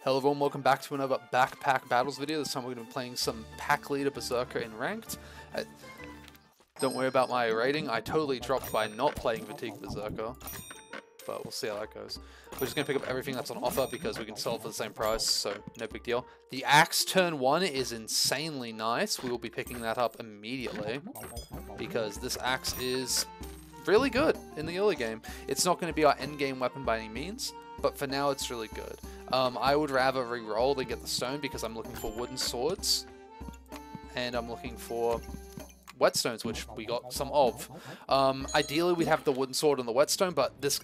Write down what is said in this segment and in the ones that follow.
Hello everyone, welcome back to another Backpack Battles video. This time we're going to be playing some Pack Leader Berserker in Ranked. Don't worry about my rating, I totally dropped by not playing Fatigue Berserker. But we'll see how that goes. We're just going to pick up everything that's on offer because we can sell it for the same price, so no big deal. The axe turn 1 is insanely nice. We will be picking that up immediately because this axe is really good in the early game. It's not going to be our end game weapon by any means, but for now it's really good. I would rather re-roll than get the stone because I'm looking for wooden swords and I'm looking for whetstones, which we got some of. Ideally we'd have the wooden sword and the whetstone, but this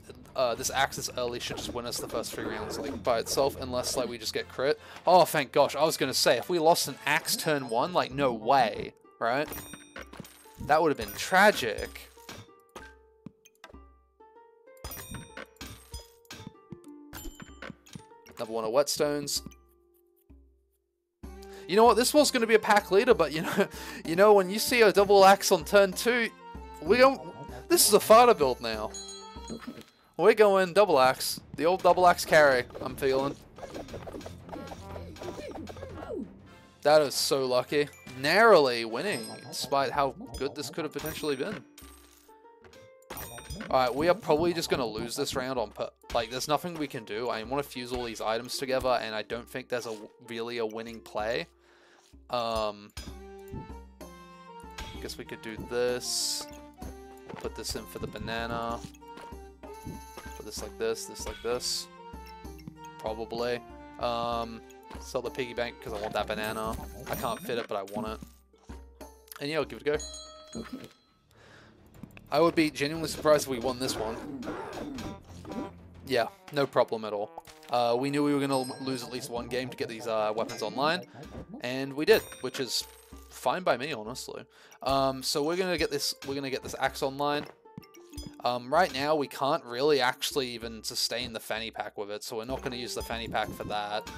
axe this early should just win us the first 3 rounds like by itself, unless like we just get crit. Oh thank gosh, I was gonna say if we lost an axe turn 1, like no way, right? That would have been tragic. Another one of whetstones. You know what? This was going to be a pack leader, but you know when you see a double axe on turn 2, this is a fighter build now. We're going double axe, the old double axe carry. I'm feeling. That is so lucky. Narrowly winning, despite how good this could have potentially been. Alright, we are probably just going to lose this round on like, there's nothing we can do. I want to fuse all these items together, and I don't think there's really a winning play. Guess we could do this. Put this in for the banana. Put this like this. Probably. Sell the piggy bank because I want that banana. I can't fit it, but I want it. And yeah, I'll give it a go. I would be genuinely surprised if we won this one. Yeah, no problem at all. We knew we were going to lose at least one game to get these weapons online, and we did, which is fine by me, honestly. So we're gonna get this axe online. Right now we can't really actually even sustain the fanny pack with it, so we're not going to use the fanny pack for that,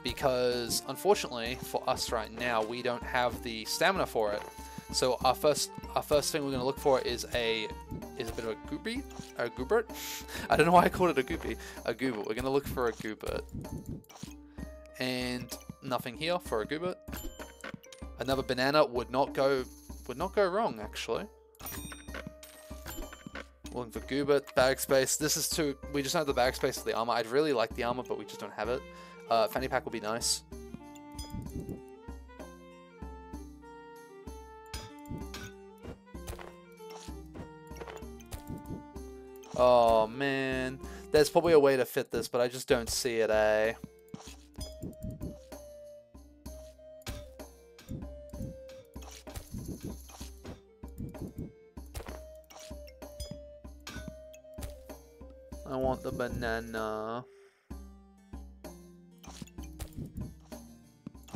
because unfortunately for us right now we don't have the stamina for it. So our first thing we're going to look for is a bit of a goobert. I don't know why I called it a goopy. A goobert. We're going to look for a goobert. And nothing here for a goobert. Another banana would not go wrong, actually. Looking for goobert, bag space. This is too, we just don't have the bag space for the armor. I'd really like the armor, but we just don't have it. Fanny pack would be nice. Oh man, there's probably a way to fit this, but I just don't see it, eh? I want the banana.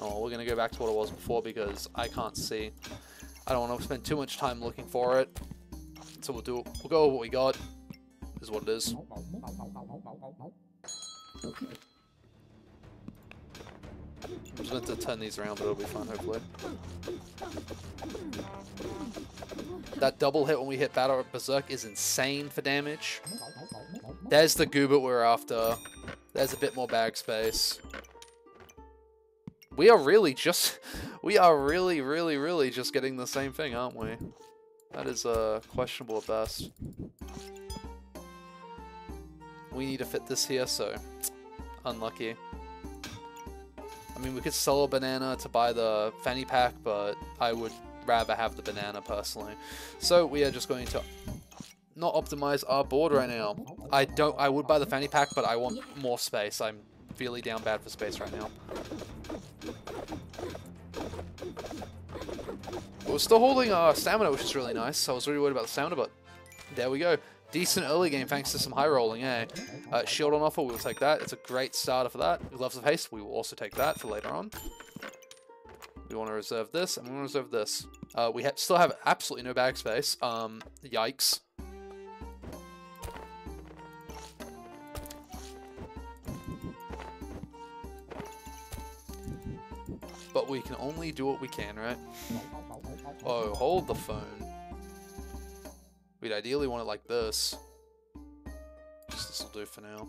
Oh, we're gonna go back to what it was before because I can't see. I don't want to spend too much time looking for it, so we'll go with what we got. Is what it is. I'm just meant to turn these around, but it'll be fine, hopefully. That double hit when we hit Battle at Berserk is insane for damage. There's the goobert we're after. There's a bit more bag space. We are really just getting the same thing, aren't we? That is questionable at best. We need to fit this here, so unlucky. I mean, we could sell a banana to buy the fanny pack, but I would rather have the banana personally. So we are just going to not optimize our board right now. I would buy the fanny pack, but I want more space. I'm really down bad for space right now. But we're still holding our stamina, which is really nice. I was really worried about the stamina, but there we go. Decent early game thanks to some high rolling, eh? Shield on offer, we'll take that. It's a great starter for that. Gloves of Haste, we will also take that for later on. We want to reserve this, and we want to reserve this. We still have absolutely no bag space. Yikes. But we can only do what we can, right? Oh, hold the phone. We'd ideally want it like this. Just this will do for now.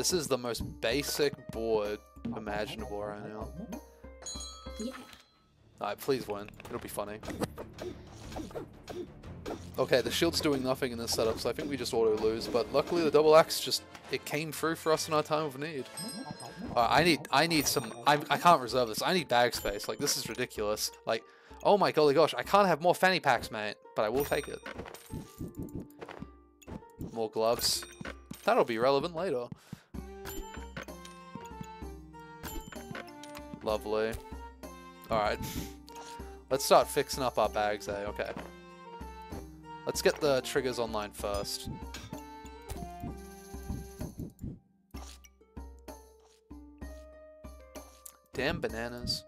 This is the most basic board imaginable right now. Yeah. Alright, please win. It'll be funny. Okay, the shield's doing nothing in this setup, so I think we just auto-lose, but luckily the double axe just, it came through for us in our time of need. I need some, I can't reserve this. I need bag space. Like, this is ridiculous. Like, oh my golly gosh, I can't have more fanny packs, mate, but I will take it. More gloves. That'll be relevant later. Lovely. Alright. Let's start fixing up our bags, eh? Okay. Let's get the triggers online first. Damn bananas.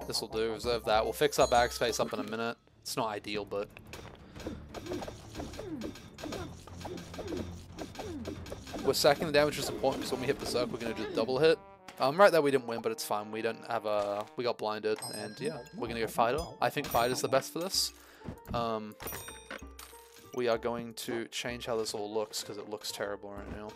This'll do. Reserve that. We'll fix our bag space up in a minute. It's not ideal, but... We're stacking the damage is important because when we hit Berserker, we're going to do the double hit. Right there we didn't win, but it's fine. We don't have a... We got blinded, and yeah, we're going to go Fighter. I think Fighter's the best for this. We are going to change how this all looks, because it looks terrible right now.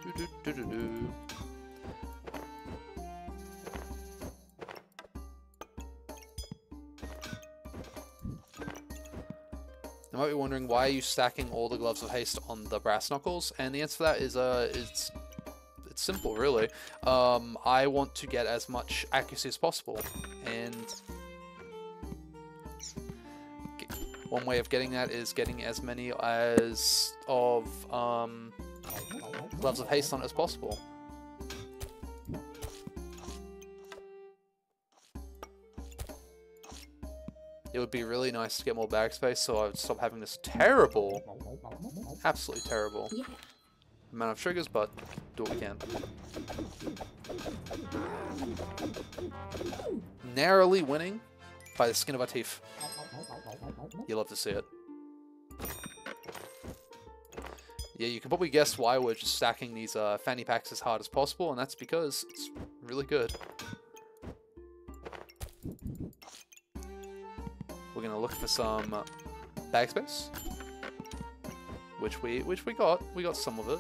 Do-do-do-do-do. You might be wondering, why are you stacking all the gloves of haste on the brass knuckles? And the answer to that is it's simple, really. I want to get as much accuracy as possible, and one way of getting that is getting as many gloves of haste on it as possible. It would be really nice to get more bag space, so I would stop having this terrible, absolutely terrible amount of triggers, but do what we can. Narrowly winning by the skin of our teeth. You love to see it. Yeah, you can probably guess why we're just stacking these fanny packs as hard as possible, and that's because it's really good. We're gonna look for some bag space, which we got. We got some of it.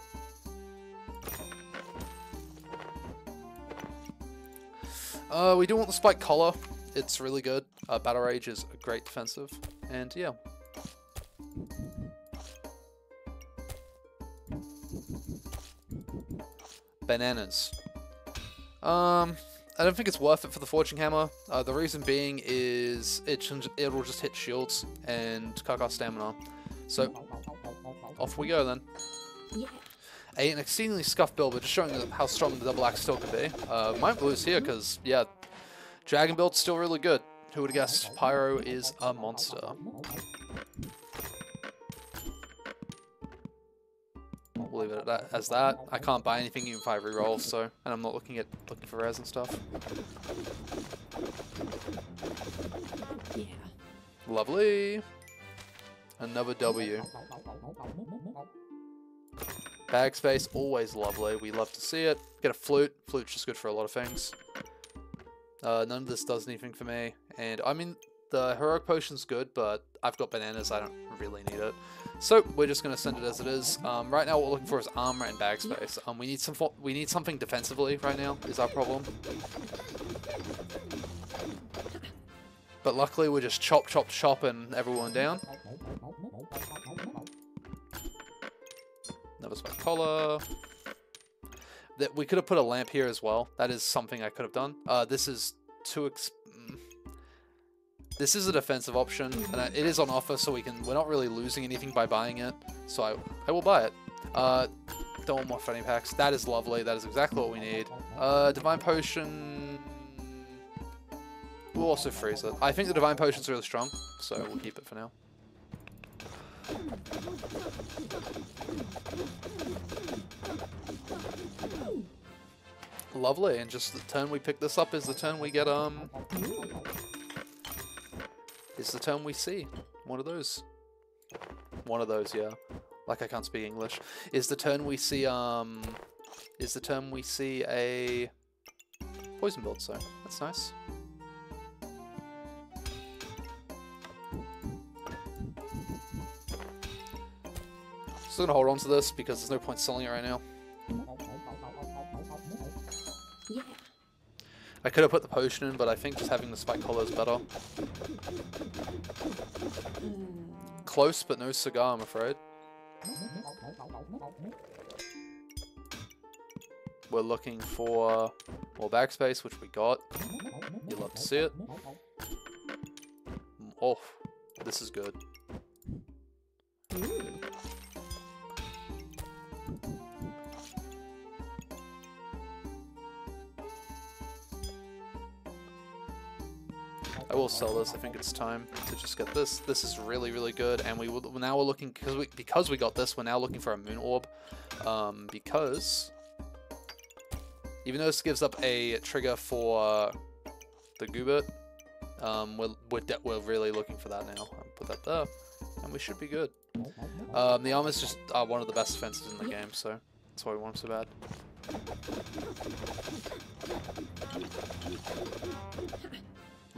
We do want the spike collar. It's really good. Battle Rage is a great defensive, and yeah. Bananas. I don't think it's worth it for the Forging Hammer. The reason being is it'll just hit shields and cut our stamina. So, off we go then. Yeah. An exceedingly scuffed build, but just showing how strong the double axe still could be. Might lose here because, yeah, dragon build's still really good. Who would have guessed? Pyro is a monster. We'll leave it at as that. I can't buy anything even if I reroll, so, and I'm not looking for res and stuff. Yeah. Lovely. Another W. Bag space, always lovely. We love to see it. Get a flute. Flute's just good for a lot of things. None of this does anything for me. And I mean, the heroic potion's good, but I've got bananas. I don't really need it. So we're just gonna send it as it is. Right now, what we're looking for is armor and bag space. We need something defensively right now. Is our problem. But luckily, we're just chopping everyone down. Another spike collar. That we could have put a lamp here as well. That is something I could have done. This is too This is a defensive option, and it is on offer, so we're not really losing anything by buying it. So I will buy it. Don't want more fanny packs. That is lovely. That is exactly what we need. Divine Potion. We'll also freeze it. I think the Divine Potion's really strong, so we'll keep it for now. Lovely, and just the turn we pick this up is the turn we get, is the turn we see. One of those. One of those, yeah. Like I can't speak English. Is the turn we see a poison build, so that's nice. Still gonna hold on to this because there's no point selling it right now. Yeah. I could have put the potion in, but I think just having the spike collar is better. Close, but no cigar, I'm afraid. We're looking for more backspace, which we got. You'd love to see it. Oh, this is good. I will sell this. I think it's time to just get this. This is really, really good, and now we're looking because we got this. We're now looking for a moon orb, because even though this gives up a trigger for the Goobert, we're really looking for that now. I'll put that there, and we should be good. The armor's just one of the best defenses in the game, so that's why we want it so bad.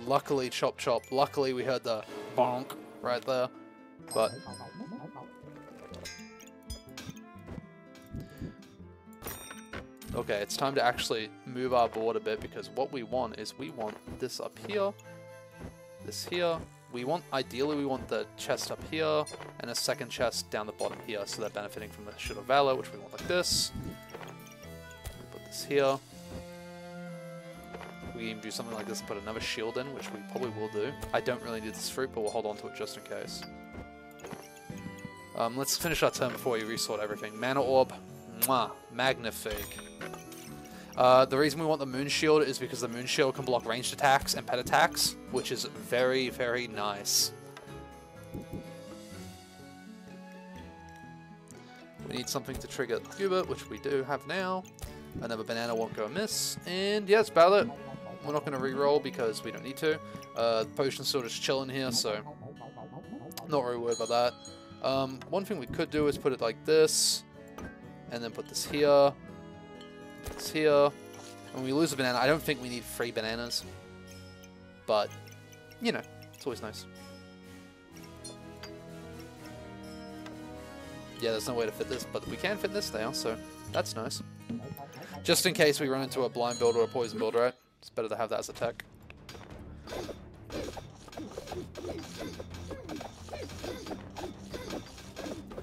Luckily, chop chop. Luckily, we heard the bonk right there. But okay, it's time to actually move our board a bit because what we want is we want this up here, this here. Ideally, we want the chest up here and a second chest down the bottom here, so they're benefiting from the Shield of Valor, which we want like this. Put this here. We can even do something like this and put another shield in, which we probably will do. I don't really need this fruit, but we'll hold on to it just in case. Let's finish our turn before we resort everything. Mana Orb. Mwah. Magnifique. The reason we want the Moon Shield is because the Moon Shield can block ranged attacks and pet attacks, which is very, very nice. We need something to trigger Goobert, which we do have now. Another banana won't go amiss. And yes, Ballot. We're not going to re-roll because we don't need to. The potion's still just chilling here, so not really worried about that. One thing we could do is put it like this, and then put this here, this here. When we lose a banana, I don't think we need 3 bananas, but you know, it's always nice. Yeah, there's no way to fit this, but we can fit this now, so that's nice. Just in case we run into a blind build or a poison build, right? It's better to have that as a tech.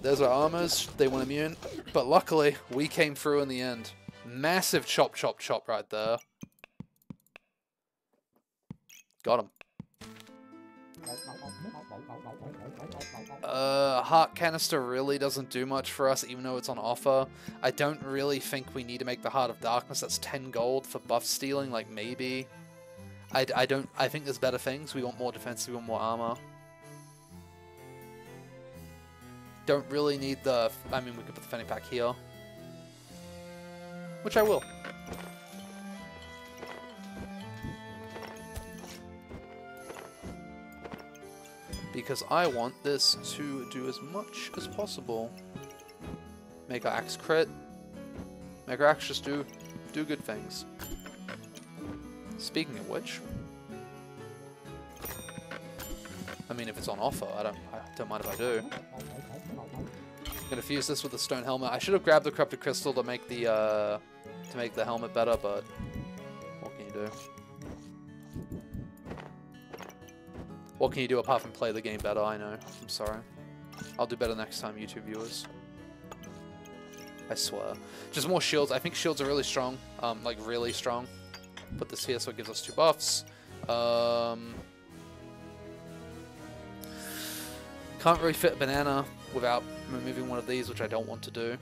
There's our armors. They went immune. But luckily, we came through in the end. Massive chop, chop, chop right there. Got him. Heart Canister really doesn't do much for us, even though it's on offer. I don't really think we need to make the Heart of Darkness. That's 10 gold for buff stealing, like maybe. I think there's better things. We want more defense, we want more armor. Don't really need the... I mean, we could put the Fanny Pack here. Which I will. Because I want this to do as much as possible. Make our axe crit. Make our axe just do good things. Speaking of which, I mean, if it's on offer, I don't mind if I do. I'm gonna fuse this with the stone helmet. I should have grabbed the corrupted crystal to make the helmet better, but what can you do? What can you do apart from play the game better? I know. I'm sorry. I'll do better next time, YouTube viewers. I swear. Just more shields. I think shields are really strong. Like, really strong. Put this here so it gives us 2 buffs. Can't really fit a banana without removing one of these, which I don't want to do.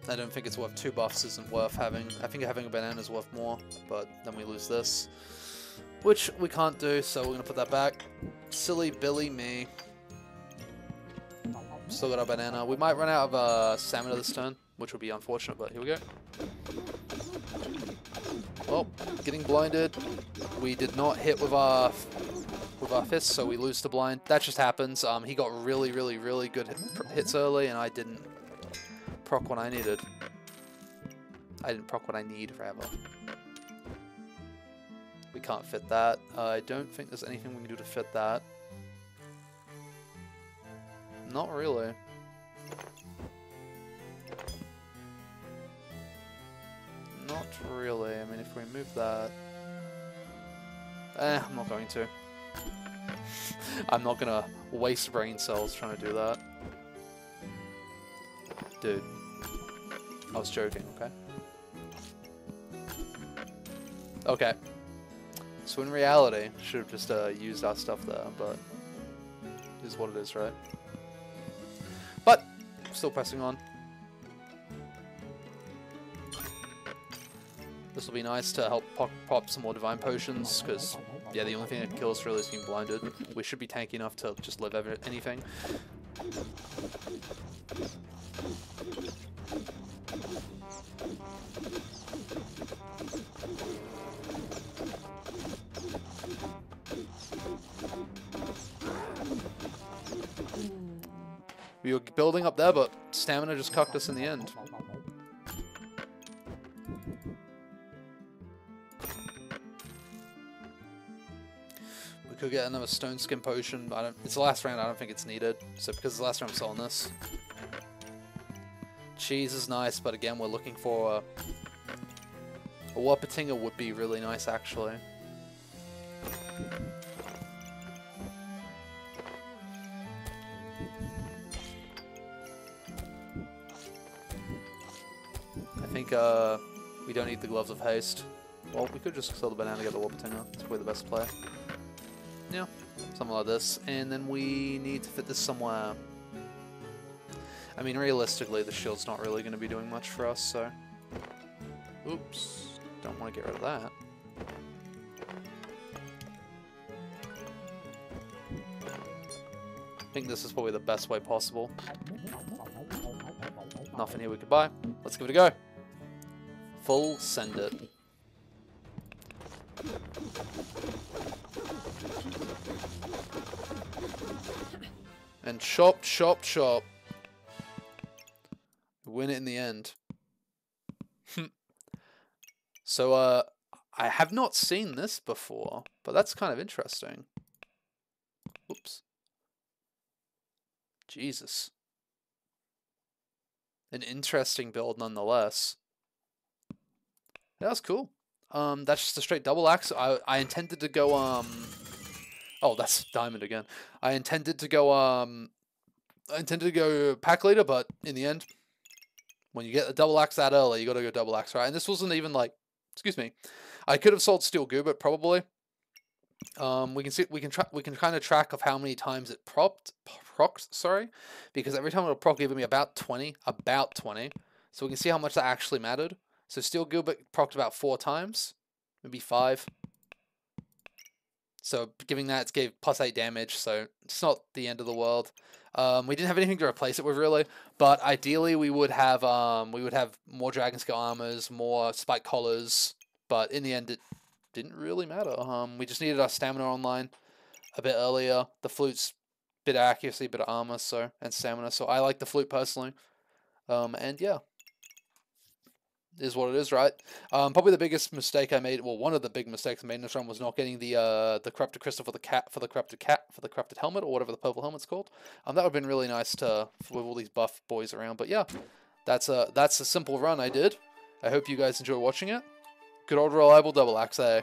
I don't think it's worth 2 buffs, isn't worth having. I think having a banana is worth more, but then we lose this. Which we can't do, so we're going to put that back. Silly Billy me. Still got our banana. We might run out of stamina this turn, which would be unfortunate, but here we go. Well, getting blinded. We did not hit with our fists, so we lose the blind. That just happens. He got really good hits early, and I didn't proc what I needed. I didn't proc what I need, rather. We can't fit that. I don't think there's anything we can do to fit that. Not really. Not really. I mean, if we move that... I'm not going to. I'm not gonna waste brain cells trying to do that. Dude. I was joking, okay? Okay. So in reality, should have just used our stuff there, but it is what it is, right? But, still pressing on. This will be nice to help pop some more divine potions, because, yeah, the only thing that kills really is being blinded. We should be tanky enough to just live anything. We were building up there, but stamina just cucked us in the end. We could get another stone skin potion. It's the last round. I don't think it's needed. So because it's the last round, I'm selling this. Cheese is nice, but again, we're looking for a Wapatinger would be really nice, actually. I think we don't need the Gloves of Haste. Well, we could just sell the banana to get the Wapatinger. It's probably the best play. Yeah, something like this. And then we need to fit this somewhere. I mean, realistically, the shield's not really going to be doing much for us, so... Oops. Don't want to get rid of that. I think this is probably the best way possible. Nothing here we could buy. Let's give it a go. Full send it. And chop, chop, chop. Win it in the end. So, I have not seen this before, but that's kind of interesting. Oops. Jesus. An interesting build nonetheless. Yeah, that's cool. That's just a straight double axe. I intended to go, oh, that's diamond again. I intended to go pack leader, but in the end, when you get a double axe that early, you gotta go double axe, right? And this wasn't even like, excuse me, I could have sold steel goobet probably. We can kind of track of how many times it procced, sorry, because every time it'll proc giving me about 20, so we can see how much that actually mattered. So steel goobet procced about 4 times, maybe 5. So giving that, it gave +8 damage, so it's not the end of the world. We didn't have anything to replace it with really, but ideally we would have more dragon scale armors, more spike collars, but in the end it didn't really matter. We just needed our stamina online a bit earlier. The flute's bit of accuracy, bit of armor, so and stamina. So I like the flute personally, and yeah. Is what it is, right? Probably the biggest mistake I made, well, one of the big mistakes I made in this run was not getting the corrupted crystal for the corrupted helmet, or whatever the purple helmet's called. That would have been really nice to with all these buff boys around. But yeah, that's a simple run I did. I hope you guys enjoy watching it. Good old reliable double axe, eh?